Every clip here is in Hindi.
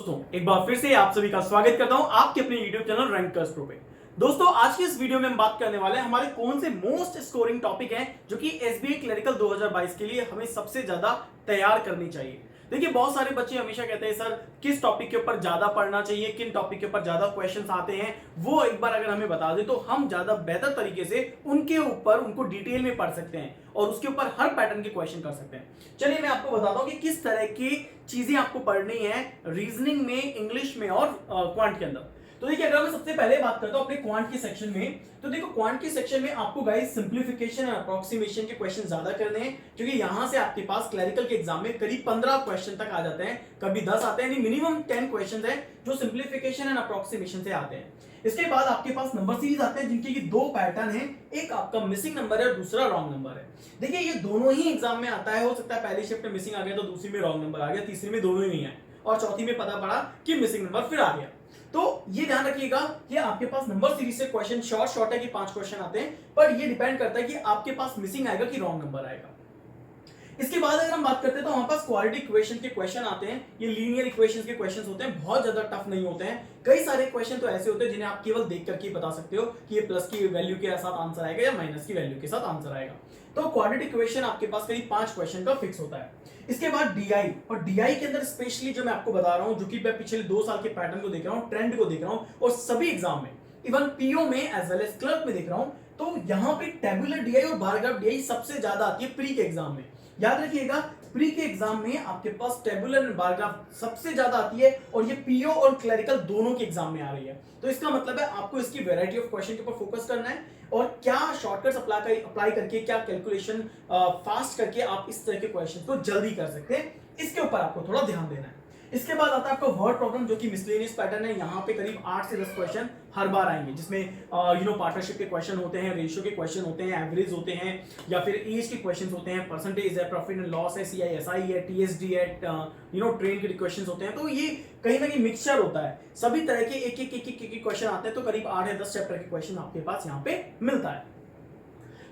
दोस्तों, एक बार फिर से आप सभी का स्वागत करता हूं आपके अपने YouTube चैनल रैंकर्स प्रो पे। दोस्तों, आज की इस वीडियो में हम बात करने वाले हैं हमारे कौन से मोस्ट स्कोरिंग टॉपिक हैं जो कि एसबीआई क्लरिकल 2022 के लिए हमें सबसे ज्यादा तैयार करनी चाहिए। देखिए, बहुत सारे बच्चे हमेशा कहते हैं सर किस टॉपिक के ऊपर ज्यादा पढ़ना चाहिए, किन टॉपिक के ऊपर ज्यादा क्वेश्चंस आते हैं, वो एक बार अगर हमें बता दें तो हम ज्यादा बेहतर तरीके से उनके ऊपर उनको डिटेल में पढ़ सकते हैं और उसके ऊपर हर पैटर्न के क्वेश्चन कर सकते हैं। चलिए मैं आपको बताता हूं कि किस तरह की चीजें आपको पढ़नी है रीजनिंग में, इंग्लिश में और क्वांट के अंदर। तो देखिए, अगर मैं सबसे पहले बात करता हूं अपने क्वांट के सेक्शन में, तो देखो क्वांट के सेक्शन में आपको गाइस सिंप्लीफिकेशन और अप्रोक्सीमेशन के क्वेश्चन ज्यादा करने हैं, क्योंकि यहां से आपके पास क्लरिकल के एग्जाम में करीब 15 क्वेश्चन तक आ जाते हैं, कभी 10 आते हैं, यानी मिनिमम 10 क्वेश्चन है जो सिंप्लीफिकेशन एंड अप्रोक्सीमेशन से आते हैं। इसके बाद आपके पास नंबर सीरीज आते हैं जिनके दो पैटर्न है, एक आपका मिसिंग नंबर है और दूसरा रॉन्ग नंबर है। देखिए, ये दोनों ही एग्जाम में आता है, हो सकता है पहली शिफ्ट में मिसिंग आ गया तो दूसरी में रॉन्ग नंबर आ गया, तीसरी में दोनों ही नहीं है और चौथी में पता पड़ा कि मिसिंग नंबर फिर आ गया। तो ये ध्यान रखिएगा कि आपके पास नंबर सीरीज से क्वेश्चन शॉर्ट है कि 5 क्वेश्चन आते हैं, पर ये डिपेंड करता है कि आपके पास मिसिंग आएगा कि रॉन्ग नंबर आएगा। इसके बाद अगर हम बात करते हैं तो हमारे पास क्वाड्रेटिक इक्वेशन के क्वेश्चन आते हैं। ये लीनियर इक्वेशंस के क्वेश्चंस होते हैं, बहुत ज्यादा टफ नहीं होते हैं। कई सारे क्वेश्चन तो ऐसे होते हैं जिन्हें आप केवल देख करके बता सकते हो कि ये प्लस की वैल्यू के साथ आंसर आएगा या माइनस की वैल्यू के साथ आंसर आएगा। तो क्वाड्रेटिक इक्वेशन आपके पास करीब 5 क्वेश्चन का फिक्स होता है। इसके बाद डीआई, और डीआई के अंदर स्पेशली जो मैं आपको बता रहा हूं, जो कि मैं पिछले 2 साल के पैटर्न को देख रहा हूं, ट्रेंड को देख रहा हूं और सभी एग्जाम में, इवन पीओ में एज वेल एज क्लर्क में देख रहा हूं, तो यहां पे टेबुलर डीआई और बार ग्राफ डीआई सबसे ज्यादा आती है प्री के एग्जाम में। याद रखिएगा, प्री के एग्जाम में आपके पास टेबुलर एंड बार ग्राफ सबसे ज्यादा आती है और ये पीओ और क्लरिकल दोनों के एग्जाम में आ रही है। तो इसका मतलब है आपको इसकी वैरायटी ऑफ क्वेश्चन के ऊपर फोकस करना है और क्या शॉर्टकट्स अप्लाई करके, क्या कैलकुलेशन फास्ट करके आप इस तरह के क्वेश्चन को जल्दी कर सकते हैं, इसके ऊपर आपको थोड़ा ध्यान देना है। इसके बाद आता है आपका वर्ड प्रॉब्लम, जो कि मिसलेनियस पैटर्न है। यहाँ पे करीब 8 से 10 क्वेश्चन हर बार आएंगे, जिसमें पार्टनरशिप के क्वेश्चन होते हैं, रेशियो के क्वेश्चन होते हैं, एवरेज होते हैं, या फिर एज के क्वेश्चन होते हैं, परसेंटेज है, प्रॉफिट एंड लॉस है, सीआईएसआई है, टीएसडी है, ट्रेन के क्वेश्चन होते हैं। तो ये कहीं ना कहीं मिक्सचर होता है, सभी तरह के एक क्वेश्चन आते हैं। तो करीब 8 या 10 चैप्टर के क्वेश्चन आपके पास यहाँ पे मिलता है।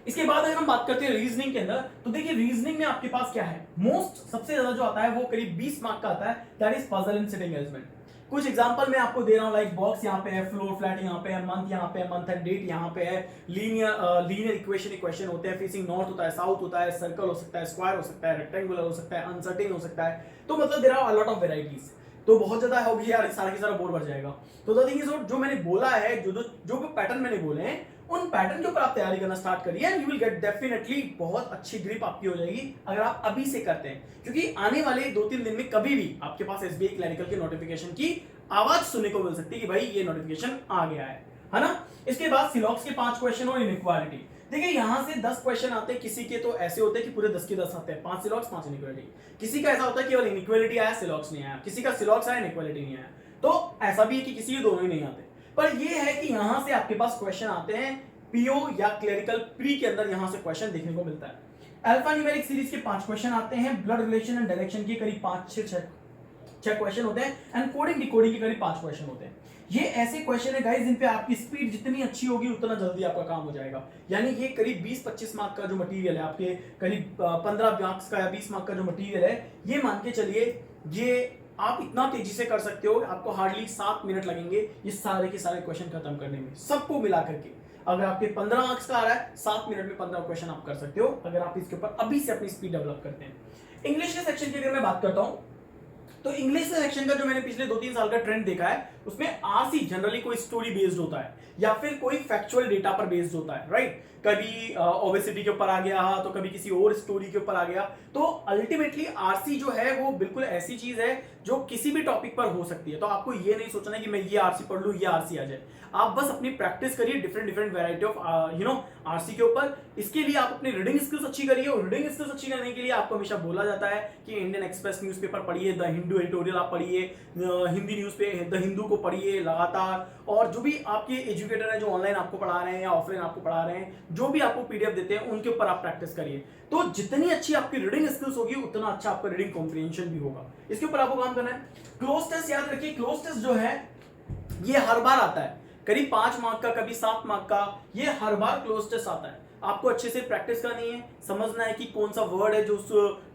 इसके बाद अगर हम बात करते हैं रीजनिंग के अंदर, तो देखिए रीजनिंग में आपके पास क्या है, मोस्ट सबसे ज्यादा जो आता है वो करीब 20 मार्क का आता है, that is puzzle and sitting arrangement. कुछ एग्जांपल मैं आपको दे रहा हूं, लाइक बॉक्स यहाँ पे है, फ्लोर फ्लैट यहाँ पे है, मंथ यहाँ पे है, मंथ एंड डेट यहाँ पे है, लीनियर इक्वेशन होते हैं, फेसिंग नॉर्थ होता है, साउथ होता है, सर्कल हो सकता है, स्क्वायर हो सकता है, रेक्टेंगुलर हो सकता है, अनसर्टेन हो सकता है। तो मतलब there are a lot of varieties. तो बहुत ज्यादा होगी यार, सारा की सारा बोर्ड भर जाएगा। तो द थिंग इज, जो मैंने बोला है, जो पैटर्न मैंने बोले हैं, उन पैटर्न के ऊपर आप तैयारी करना स्टार्ट करिए and you will get definitely बहुत अच्छी ग्रिप आपकी हो जाएगी अगर आप अभी से करते हैं, क्योंकि आने वाले 2-3 दिन में कभी भी आपके पास एसबीआई क्लरिकल के नोटिफिकेशन की आवाज सुनने को मिल सकती है कि भाई ये नोटिफिकेशन आ गया है ना। इसके बाद सिलॉक्स के 5 क्वेश्चन और इनइक्वालिटी। देखिए, यहां से 10 क्वेश्चन आते हैं, किसी के तो ऐसे होते हैं कि पूरे 10 के 10 आते हैं, 5 सिलॉक्स 5 इनइक्वालिटी। किसी का ऐसा होता है केवल इनइक्वालिटी आया, सिलॉक्स नहीं आया, किसी का सिलॉक्स आया, इनइक्वालिटी नहीं आया। तो ऐसा भी है कि किसी के दोनों ही नहीं आते। पर ये है कि यहां से आपके पास क्वेश्चन आते हैं पीओ या क्लरिकल प्री के अंदर, यहां से क्वेश्चन देखने को मिलता है। अल्फा न्यूमेरिक सीरीज के 5 क्वेश्चन आते हैं, ब्लड रिलेशन एंड डायरेक्शन के करीब 5-6 क्वेश्चन होते हैं, एंड कोडिंग डिकोडिंग के करीब 5 क्वेश्चन होते हैं। ये ऐसे क्वेश्चन है गाइस जिन पे आपकी स्पीड जितनी अच्छी होगी उतना जल्दी आपका काम हो जाएगा। यानी ये करीब 20-25 मार्क का जो मटेरियल है, आपके करीब 15 मार्क्स का या 20 मार्क का जो मटेरियल है, ये मान के चलिए ये आप इतना तेजी से कर सकते हो, आपको हार्डली 7 मिनट लगेंगे ये सारे के सारे क्वेश्चन खत्म करने में, सबको मिला करके। अगर आपके 15 मार्क्स का आ रहा है, 7 मिनट में 15 क्वेश्चन आप कर सकते हो अगर आप इसके ऊपर अभी से अपनी स्पीड डेवलप करते हैं। इंग्लिश के सेक्शन की अगर मैं बात करता हूं, तो इंग्लिश सेक्शन का जो मैंने पिछले 2-3 साल का ट्रेंड देखा है, उसमें आरसी जनरली कोई स्टोरी बेस्ड होता है या फिर कोई फैक्चुअल डेटा पर बेस्ड होता है, राइट। कभी ओबेसिटी के ऊपर आ गया तो कभी किसी और स्टोरी के ऊपर आ गया। तो अल्टीमेटली आरसी जो है वो बिल्कुल ऐसी चीज है जो किसी भी टॉपिक पर हो सकती है। तो आपको ये नहीं सोचना है कि मैं ये आरसी पढ़ लूं, ये आरसी आ जाए। आप बस अपनी प्रैक्टिस करिए डिफरेंट वैरायटी ऑफ आरसी के ऊपर। इसके लिए आप अपनी रीडिंग स्किल्स अच्छी करिए, और रीडिंग स्किल्स अच्छी करने के लिए आपको हमेशा बोला जाता है कि इंडियन एक्सप्रेस न्यूज़पेपर पढ़िए, द हिंदू एडिटोरियल आप पढ़िए, हिंदी न्यूज़ पे द हिंदू को पढ़िए लगातार, और जो भी आपके एजुकेटर है जो ऑनलाइन आपको पढ़ा रहे हैं या ऑफलाइन आपको पढ़ा रहे हैं, जो भी आपको पीडीएफ देते हैं उनके ऊपर आप प्रैक्टिस करिए। तो जितनी अच्छी आपकी रीडिंग स्किल्स होगी उतना अच्छा आपका रीडिंग कॉम्प्रिहेंशन भी होगा। इसके ऊपर आपको काम करना है। क्लोज टेस्ट याद रखिए, क्लोज टेस्ट जो है ये हर बार आता है, करीब 5 मार्क का, कभी 7 मार्क का, ये हर बार क्लोज टेस्ट आता है। आपको अच्छे से प्रैक्टिस करनी है, समझना है कि कौन सा वर्ड है जो उस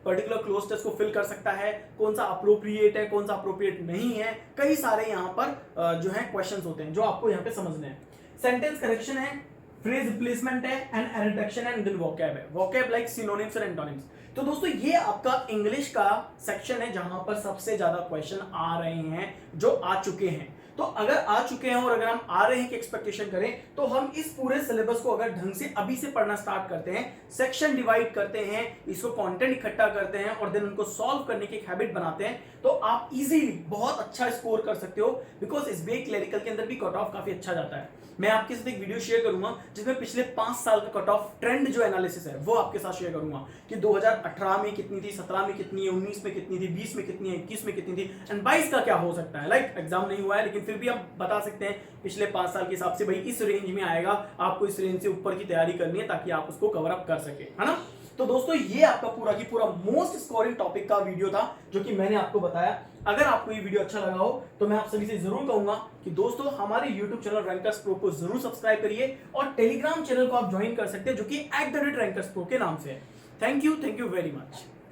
पर्टिकुलर क्लोज टेस्ट को फिल कर सकता है, कौन सा अप्रोप्रिएट है, कौन सा अप्रोप्रिएट नहीं है। कई सारे यहाँ पर जो है क्वेश्चंस होते हैं जो आपको यहाँ पे समझने हैं। सेंटेंस करेक्शन है, फ्रेज रिप्लेसमेंट है, एंड एनोटेशन है, देन वोकैब है। Vocab like synonyms and antonyms. तो दोस्तों ये आपका इंग्लिश का सेक्शन है जहां पर सबसे ज्यादा क्वेश्चन आ रहे हैं, जो आ चुके हैं। तो अगर आ चुके हैं और अगर हम आ रहे हैं कि एक्सपेक्टेशन करें, तो हम इस पूरे सिलेबस को अगर ढंग से अभी से पढ़ना स्टार्ट करते हैं, सेक्शन डिवाइड करते हैं, इसको कंटेंट इकट्ठा करते हैं और देन उनको सॉल्व करने की एक हैबिट बनाते हैं, तो आप इजीली बहुत अच्छा स्कोर कर सकते हो। बिकॉज एसबीआई क्लरिकल के अंदर भी कट ऑफ काफी अच्छा जाता है। मैं आपके साथ एक वीडियो शेयर करूंगा जिसमें पिछले 5 साल का कट ऑफ ट्रेंड जो एनालिसिस है वो आपके साथ शेयर करूंगा कि 2018 में कितनी थी, 17 में कितनी है, 19 में कितनी थी, 20 में कितनी है, 21 में कितनी थी, एंड 22 का क्या हो सकता है। लाइक एग्जाम नहीं हुआ है लेकिन फिर भी आप बता सकते हैं पिछले 5 साल के हिसाब से भाई इस रेंज में आएगा, आपको इस रेंज से ऊपर की तैयारी करनी है ताकि आप उसको कवर अप कर सके, है ना। तो दोस्तों ये आपका पूरा की पूरा मोस्ट स्कोरिंग टॉपिक का वीडियो था जो कि मैंने आपको बताया। अगर आपको ये वीडियो अच्छा लगा हो तो मैं आप सभी से जरूर कहूंगा कि दोस्तों हमारे YouTube चैनल रैंकर्स प्रो को जरूर सब्सक्राइब करिए और टेलीग्राम चैनल को आप ज्वाइन कर सकते हैं जो कि @rankersPro के नाम से है। Thank you very much.